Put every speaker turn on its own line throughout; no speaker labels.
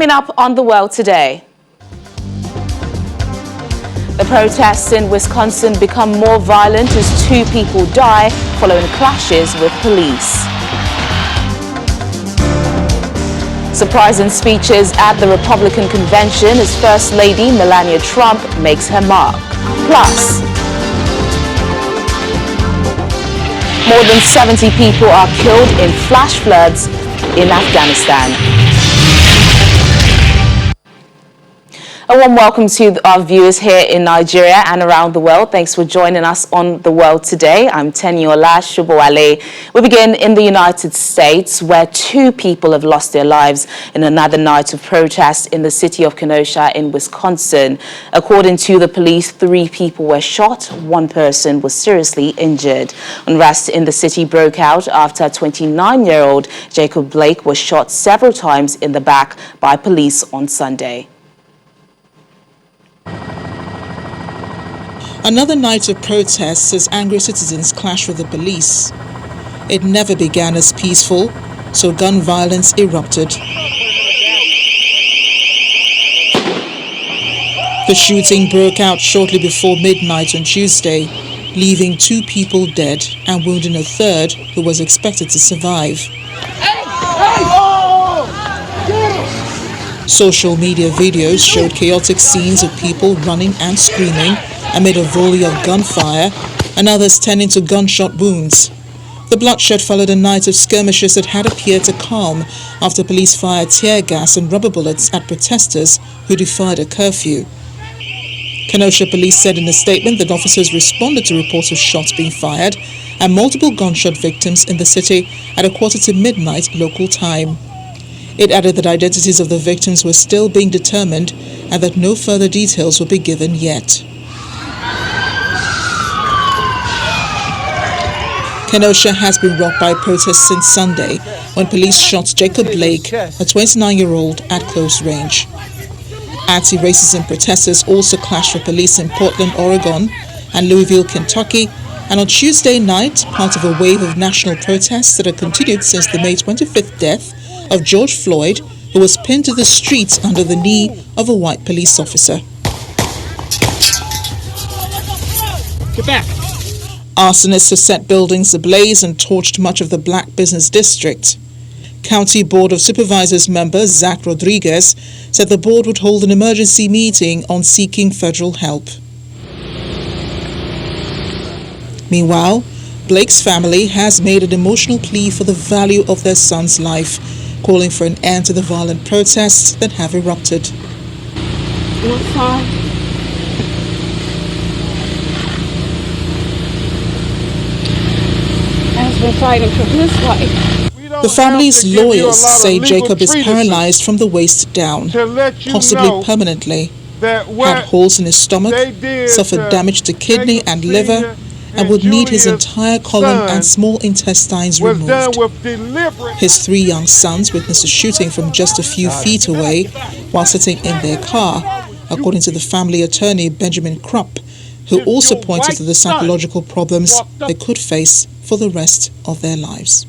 Coming up on The World Today. The protests in Wisconsin become more violent as 2 people die following clashes with police. Surprising speeches at the Republican convention as First Lady Melania Trump makes her mark. Plus, more than 70 people are killed in flash floods in Afghanistan. A warm welcome to our viewers here in Nigeria and around the world. Thanks for joining us on The World Today. I'm Teniola Shubowale. We begin in the United States, where 2 people have lost their lives in another night of protest in the city of Kenosha in Wisconsin. According to the police, 3 people were shot. 1 person was seriously injured. Unrest in the city broke out after 29-year-old Jacob Blake was shot several times in the back by police on Sunday.
Another night of protests as angry citizens clash with the police. It never began as peaceful, so gun violence erupted. The shooting broke out shortly before midnight on Tuesday, leaving 2 people dead and wounding a 3rd who was expected to survive. Social media videos showed chaotic scenes of people running and screaming amid a volley of gunfire and others tending to gunshot wounds. The bloodshed followed a night of skirmishes that had appeared to calm after police fired tear gas and rubber bullets at protesters who defied a curfew. Kenosha police said in a statement that officers responded to reports of shots being fired and multiple gunshot victims in the city at 1:45 midnight local time. It added that identities of the victims were still being determined and that no further details will be given yet. Kenosha has been rocked by protests since Sunday when police shot Jacob Blake, a 29-year-old, at close range. Anti-racism protesters also clashed with police in Portland, Oregon and Louisville, Kentucky, and on Tuesday night, part of a wave of national protests that had continued since the May 25th death of George Floyd, who was pinned to the streets under the knee of a white police officer. Get back! Arsonists have set buildings ablaze and torched much of the Black Business District. County Board of Supervisors member Zach Rodriguez said the board would hold an emergency meeting on seeking federal help. Meanwhile, Blake's family has made an emotional plea for the value of their son's life, calling for an end to the violent protests that have erupted.
My son has been fighting for his life.
The family's lawyers say Jacob is paralyzed from the waist down, possibly permanently, had holes in his stomach, suffered damage to kidney and liver, and would need his entire colon and small intestines removed. His 3 young sons witnessed a shooting from just a few feet away while sitting in their car, according to the family attorney Benjamin Krupp, who also pointed to the psychological problems they could face for the rest of their lives.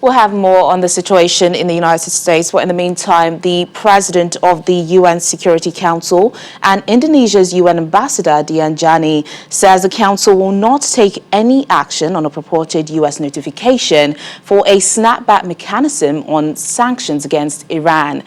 We'll have more on the situation in the United States, but in the meantime, the president of the UN Security Council and Indonesia's UN ambassador, Dian Jani, says the council will not take any action on a purported US notification for a snapback mechanism on sanctions against Iran.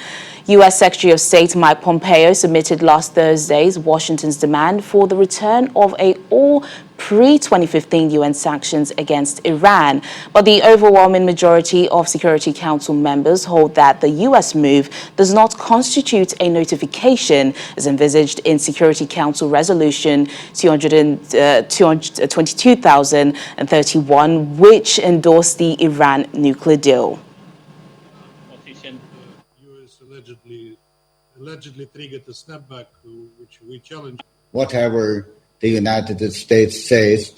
U.S. Secretary of State Mike Pompeo submitted last Thursday's Washington's demand for the return of all pre-2015 UN sanctions against Iran. But the overwhelming majority of Security Council members hold that the U.S. move does not constitute a notification as envisaged in Security Council Resolution 22,031, which endorsed the Iran nuclear deal.
Allegedly triggered the snapback, which we challenge.
Whatever the United States says,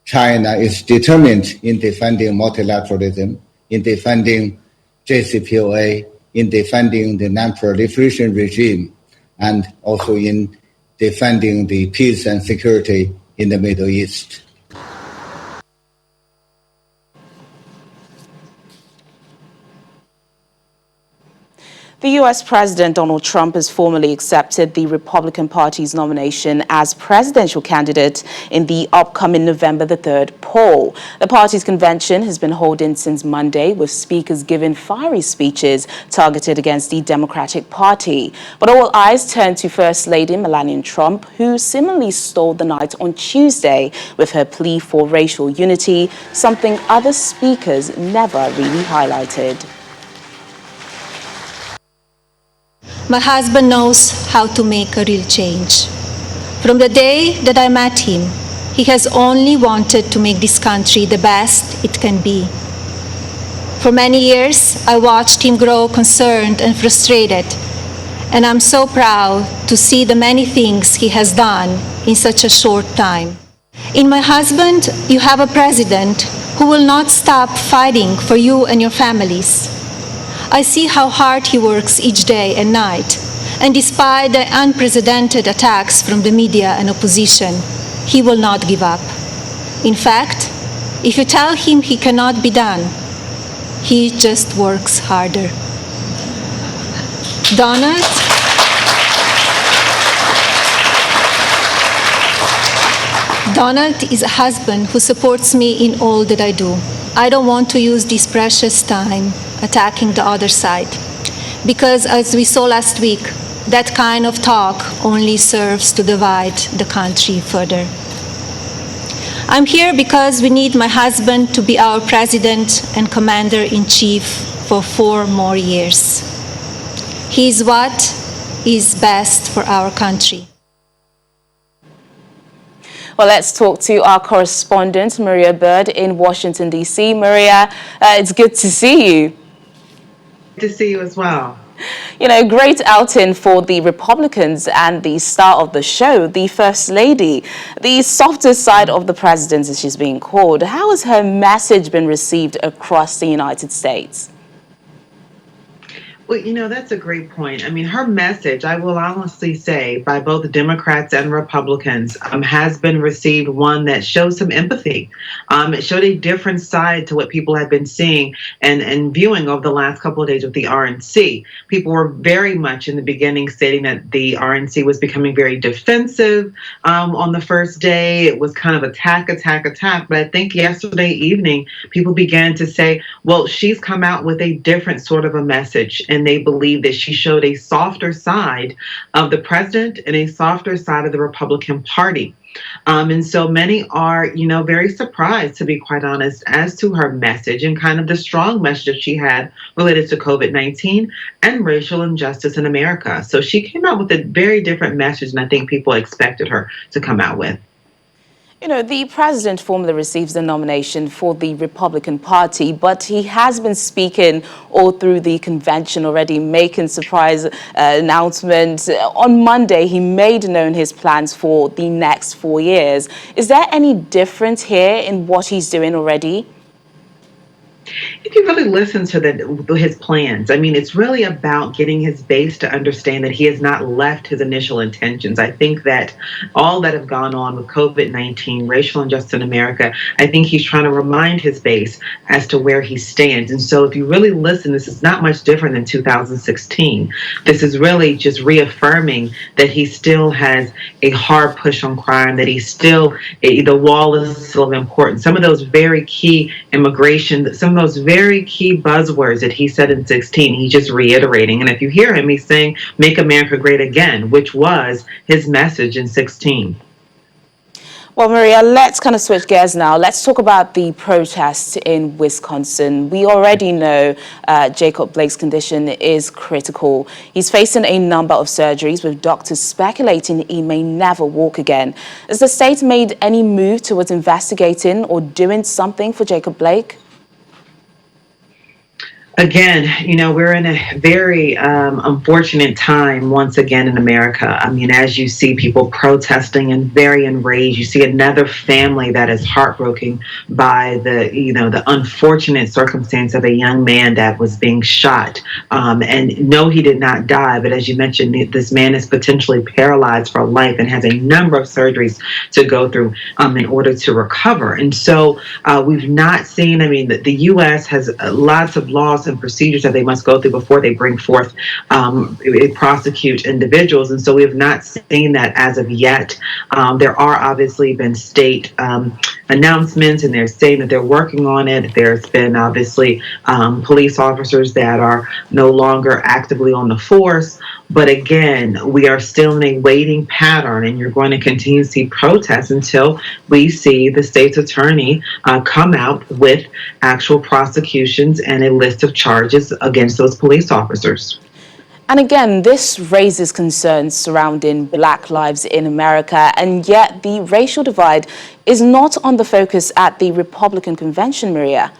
China is determined in defending multilateralism, in defending JCPOA, in defending the non-proliferation regime, and also in defending the peace and security in the Middle East.
The U.S. President Donald Trump has formally accepted the Republican Party's nomination as presidential candidate in the upcoming November the 3rd poll. The party's convention has been holding since Monday, with speakers giving fiery speeches targeted against the Democratic Party. But all eyes turn to First Lady Melania Trump, who similarly stole the night on Tuesday with her plea for racial unity, something other speakers never really highlighted.
My husband knows how to make a real change. From the day that I met him, he has only wanted to make this country the best it can be. For many years, I watched him grow concerned and frustrated, and I'm so proud to see the many things he has done in such a short time. In my husband, you have a president who will not stop fighting for you and your families. I see how hard he works each day and night, and despite the unprecedented attacks from the media and opposition, he will not give up. In fact, if you tell him he cannot be done, he just works harder. Donald is a husband who supports me in all that I do. I don't want to use this precious time attacking the other side, because as we saw last week, that kind of talk only serves to divide the country further. I'm here because we need my husband to be our president and commander-in-chief for 4 more years. He is what is best for our country.
Well, let's talk to our correspondent, Maria Bird in Washington, D.C. Maria, it's good to see you.
Good to see you as well.
You know, great outing for the Republicans and the star of the show, the First Lady, the softer side of the president, as she's being called. How has her message been received across the United States?
Well, you know, that's a great point. I mean, her message, I will honestly say, by both Democrats and Republicans, has been received one that shows some empathy. It showed a different side to what people had been seeing and viewing over the last couple of days with the RNC. People were very much in the beginning stating that the RNC was becoming very defensive on the first day. It was kind of attack. But I think yesterday evening, people began to say, well, she's come out with a different sort of a message. And they believe that she showed a softer side of the president and a softer side of the Republican Party. And so many are, you know, very surprised, to be quite honest, as to her message and kind of the strong message that she had related to COVID-19 and racial injustice in America. So she came out with a very different message than I think people expected her to come out with.
You know, the president formally receives the nomination for the Republican Party, but he has been speaking all through the convention already, making surprise announcements. On Monday, he made known his plans for the next 4 years. Is there any difference here in what he's doing already?
If you really listen to his plans, I mean, it's really about getting his base to understand that he has not left his initial intentions. I think that all that have gone on with COVID-19, racial injustice in America, I think he's trying to remind his base as to where he stands. And so if you really listen, this is not much different than 2016. This is really just reaffirming that he still has a hard push on crime, that he's still, the wall is still important. Some of those very key immigration, some of those very key buzzwords that he said in 16, he's just reiterating. And if you hear him, he's saying, make America great again, which was his message in 16.
Well, Maria, let's kind of switch gears now. Let's talk about the protests in Wisconsin. We already know Jacob Blake's condition is critical. He's facing a number of surgeries, with doctors speculating he may never walk again. Has the state made any move towards investigating or doing something for Jacob Blake?
Again, you know, we're in a very unfortunate time once again in America. I mean, as you see people protesting and very enraged, you see another family that is heartbroken by the unfortunate circumstance of a young man that was being shot. And no, he did not die, but as you mentioned, this man is potentially paralyzed for life and has a number of surgeries to go through in order to recover. And so we've not seen, I mean, the U.S. has lots of laws laws and procedures that they must go through before they bring forth prosecute individuals. And so we have not seen that as of yet. There are obviously been state announcements, and they're saying that they're working on it. There's been obviously police officers that are no longer actively on the force. But again, we are still in a waiting pattern, and you're going to continue to see protests until we see the state's attorney come out with actual prosecutions and a list of charges against those police officers.
And again, this raises concerns surrounding Black lives in America, and yet the racial divide is not on the focus at the Republican convention, Maria.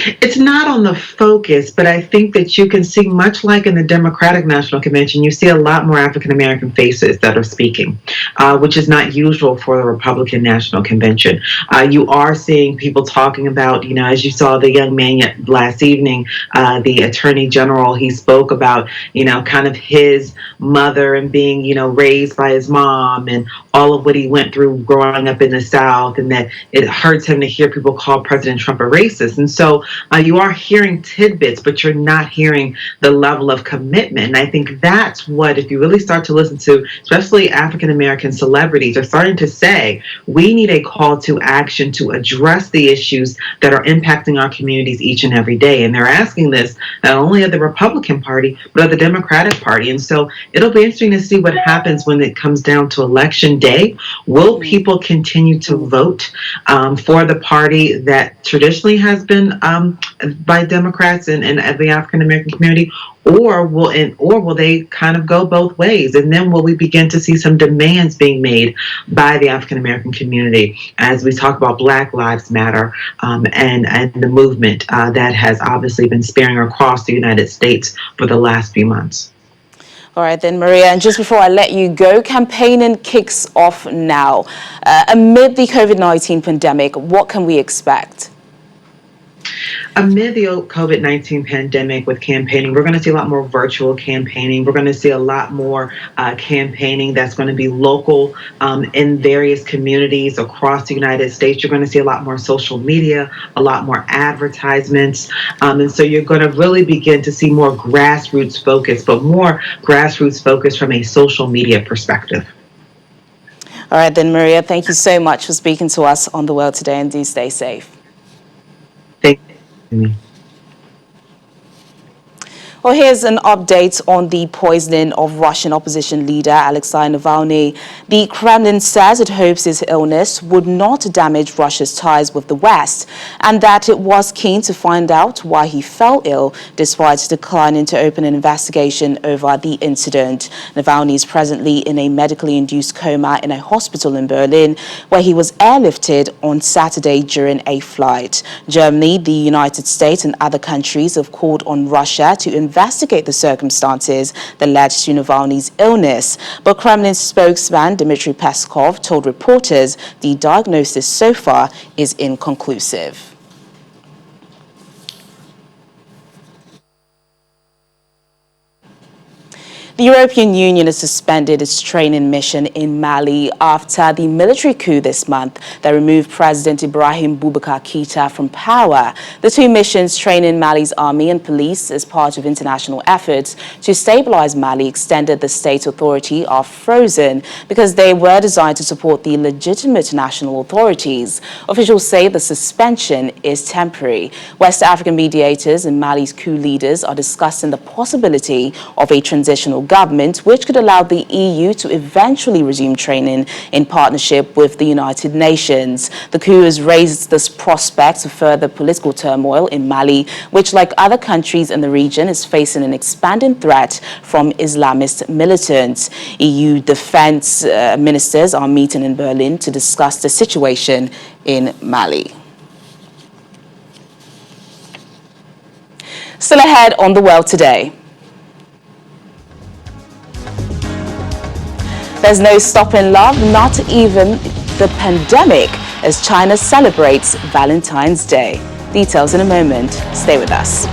It's not on the focus, but I think that you can see, much like in the Democratic National Convention, you see a lot more African American faces that are speaking, which is not usual for the Republican National Convention. You are seeing people talking about, as you saw the young man last evening, the Attorney General, he spoke about, kind of his mother and being, raised by his mom and all of what he went through growing up in the South, and that it hurts him to hear people call President Trump a racist. And so you are hearing tidbits, but you're not hearing the level of commitment. And I think that's what, if you really start to listen to, especially African-American celebrities, are starting to say, we need a call to action to address the issues that are impacting our communities each and every day. And they're asking this not only of the Republican Party, but of the Democratic Party. And so it'll be interesting to see what happens when it comes down to Election Day. Will people continue to vote for the party that traditionally has been by Democrats and the African American community, or will they kind of go both ways? And then will we begin to see some demands being made by the African American community as we talk about Black Lives Matter and the movement that has obviously been spearing across the United States for the last few months?
All right then, Maria, and just before I let you go, campaigning kicks off now. Amid the COVID-19 pandemic, what can we expect?
Amid the COVID-19 pandemic with campaigning, we're going to see a lot more virtual campaigning. We're going to see a lot more campaigning that's going to be local in various communities across the United States. You're going to see a lot more social media, a lot more advertisements. And so you're going to really begin to see more grassroots focus, but more grassroots focus from a social media perspective.
All right then, Maria, thank you so much for speaking to us on The World Today, and do stay safe.
Thank you.
Well, here's an update on the poisoning of Russian opposition leader Alexei Navalny. The Kremlin says it hopes his illness would not damage Russia's ties with the West, and that it was keen to find out why he fell ill, despite declining to open an investigation over the incident. Navalny is presently in a medically induced coma in a hospital in Berlin, where he was airlifted on Saturday during a flight. Germany, the United States, and other countries have called on Russia to investigate the circumstances that led to Navalny's illness. But Kremlin spokesman Dmitry Peskov told reporters the diagnosis so far is inconclusive. The European Union has suspended its training mission in Mali after the military coup this month that removed President Ibrahim Boubacar Keïta from power. The two missions, training Mali's army and police as part of international efforts to stabilize Mali, extended the state authority, are frozen because they were designed to support the legitimate national authorities. Officials say the suspension is temporary. West African mediators and Mali's coup leaders are discussing the possibility of a transitional government, which could allow the EU to eventually resume training in partnership with the United Nations. The coup has raised this prospect of further political turmoil in Mali, which, like other countries in the region, is facing an expanding threat from Islamist militants. EU defense ministers are meeting in Berlin to discuss the situation in Mali. Still ahead on The World Today. There's no stopping love, not even the pandemic, as China celebrates Valentine's Day. Details in a moment. Stay with us.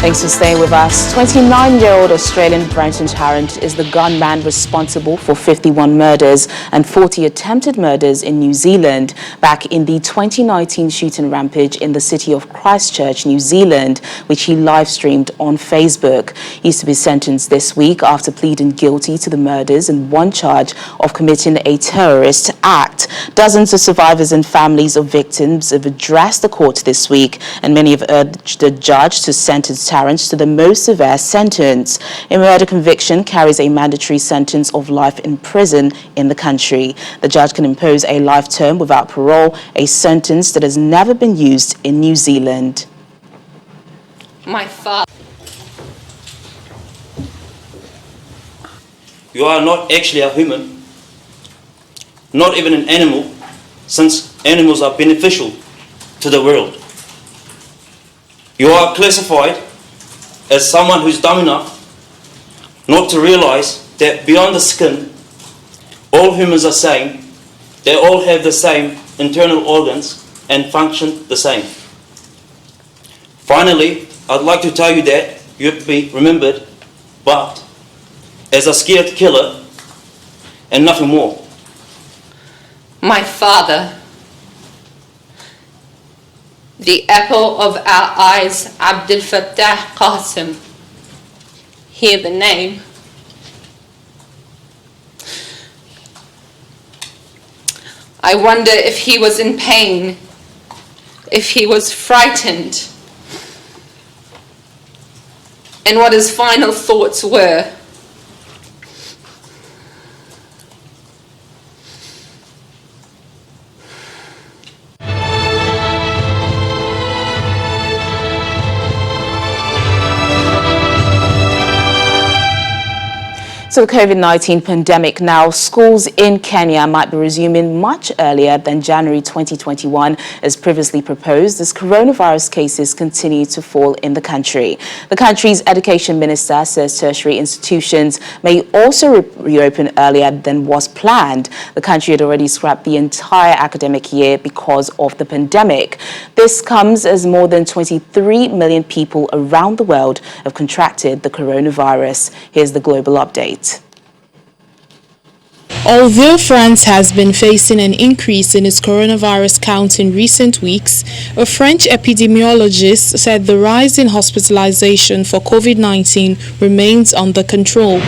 Thanks for staying with us. 29-year-old Australian Brenton Tarrant is the gunman responsible for 51 murders and 40 attempted murders in New Zealand back in the 2019 shooting rampage in the city of Christchurch, New Zealand, which he live-streamed on Facebook. He is to be sentenced this week after pleading guilty to the murders and one charge of committing a terrorist act. Dozens of survivors and families of victims have addressed the court this week, and many have urged the judge to sentence Tarrant to the most severe sentence. A murder conviction carries a mandatory sentence of life in prison in the country. The judge can impose a life term without parole, a sentence that has never been used in New Zealand.
My father.
You are not actually a human, not even an animal, since animals are beneficial to the world. You are classified as someone who's dumb enough not to realize that beyond the skin, all humans are same. They all have the same internal organs and function the same. Finally, I'd like to tell you that you have to be remembered, but as a scared killer and nothing more.
My father. The apple of our eyes, Abdel Fattah Qasim. Hear the name. I wonder if he was in pain, if he was frightened, and what his final thoughts were.
So the COVID-19 pandemic now, schools in Kenya might be resuming much earlier than January 2021 as previously proposed as coronavirus cases continue to fall in the country. The country's education minister says tertiary institutions may also reopen earlier than was planned. The country had already scrapped the entire academic year because of the pandemic. This comes as more than 23 million people around the world have contracted the coronavirus. Here's the global update.
Although France has been facing an increase in its coronavirus count in recent weeks, a French epidemiologist said the rise in hospitalization for COVID-19 remains under control.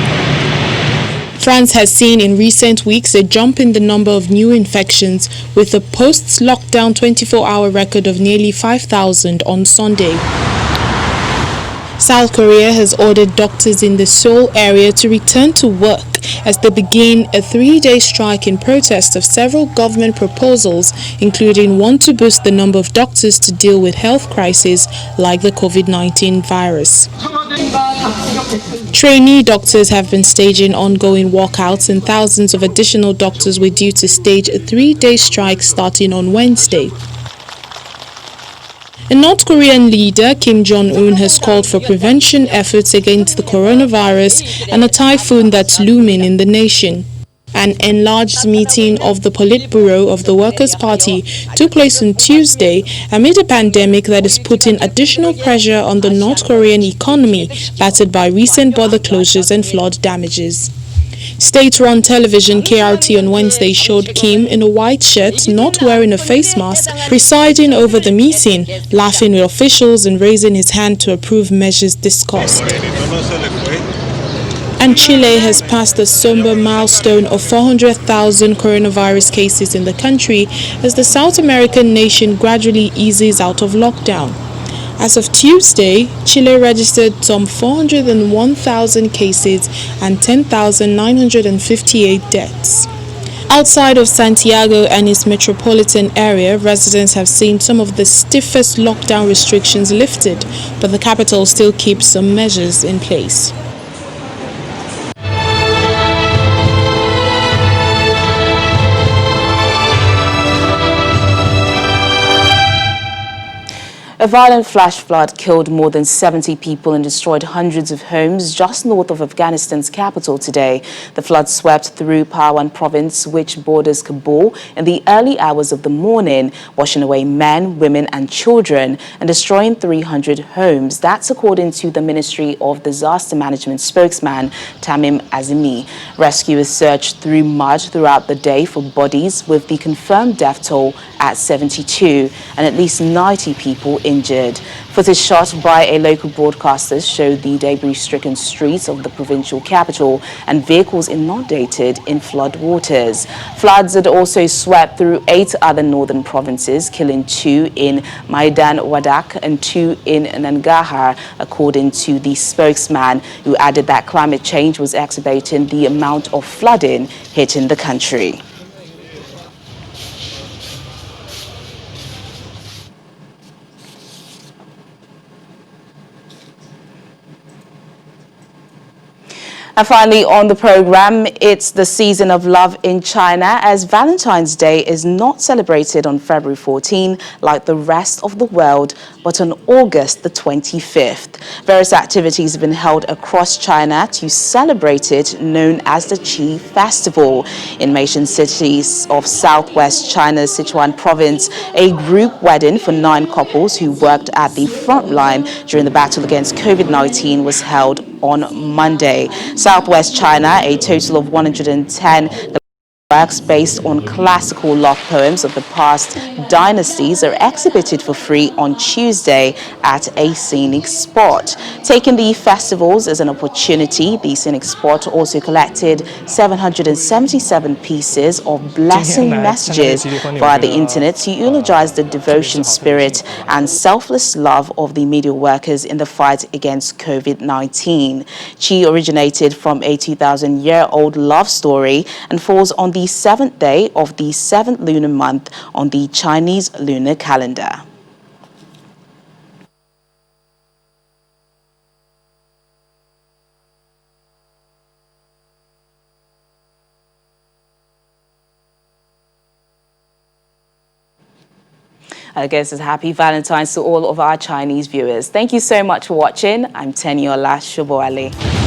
France has seen in recent weeks a jump in the number of new infections, with a post-lockdown 24-hour record of nearly 5,000 on Sunday. South Korea has ordered doctors in the Seoul area to return to work as they begin a 3-day strike in protest of several government proposals, including one to boost the number of doctors to deal with health crises like the COVID-19 virus. Trainee doctors have been staging ongoing walkouts, and thousands of additional doctors were due to stage a 3-day strike starting on Wednesday. A North Korean leader, Kim Jong-un, has called for prevention efforts against the coronavirus and a typhoon that's looming in the nation. An enlarged meeting of the Politburo of the Workers' Party took place on Tuesday amid a pandemic that is putting additional pressure on the North Korean economy, battered by recent border closures and flood damages. State-run television KRT on Wednesday showed Kim in a white shirt, not wearing a face mask, presiding over the meeting, laughing with officials and raising his hand to approve measures discussed. And Chile has passed the somber milestone of 400,000 coronavirus cases in the country as the South American nation gradually eases out of lockdown. As of Tuesday, Chile registered some 401,000 cases and 10,958 deaths. Outside of Santiago and its metropolitan area, residents have seen some of the stiffest lockdown restrictions lifted, but the capital still keeps some measures in place.
A violent flash flood killed more than 70 people and destroyed hundreds of homes just north of Afghanistan's capital today. The flood swept through Parwan province, which borders Kabul, in the early hours of the morning, washing away men, women and children and destroying 300 homes. That's according to the Ministry of Disaster Management spokesman Tamim Azimi. Rescuers searched through mud throughout the day for bodies, with the confirmed death toll at 72 and at least 90 people injured. Footage shot by a local broadcaster showed the debris-stricken streets of the provincial capital and vehicles inundated in flood waters. Floods had also swept through 8 other northern provinces, killing 2 in Maidan Wadak and 2 in Nangarhar, according to the spokesman, who added that climate change was exacerbating the amount of flooding hitting the country. And finally on the program, it's the season of love in China, as Valentine's Day is not celebrated on February 14 like the rest of the world, but on August the 25th. Various activities have been held across China to celebrate it, known as the Qixi Festival. In Malaysian cities of southwest China's Sichuan province, a group wedding for 9 couples who worked at the front line during the battle against COVID-19 was held on Monday. Southwest China, a total of 110 works based on classical love poems of the past dynasties are exhibited for free on Tuesday at a scenic spot. Taking the festivals as an opportunity, the scenic spot also collected 777 pieces of blessing messages via the internet to eulogize the devotion, spirit and selfless love of the media workers in the fight against COVID-19. Qixi originated from a 2,000-year-old love story and falls on the 7th day of the 7th lunar month on the Chinese lunar calendar. I guess it's happy Valentine's to all of our Chinese viewers. Thank you so much for watching. I'm Teniola Shoboale.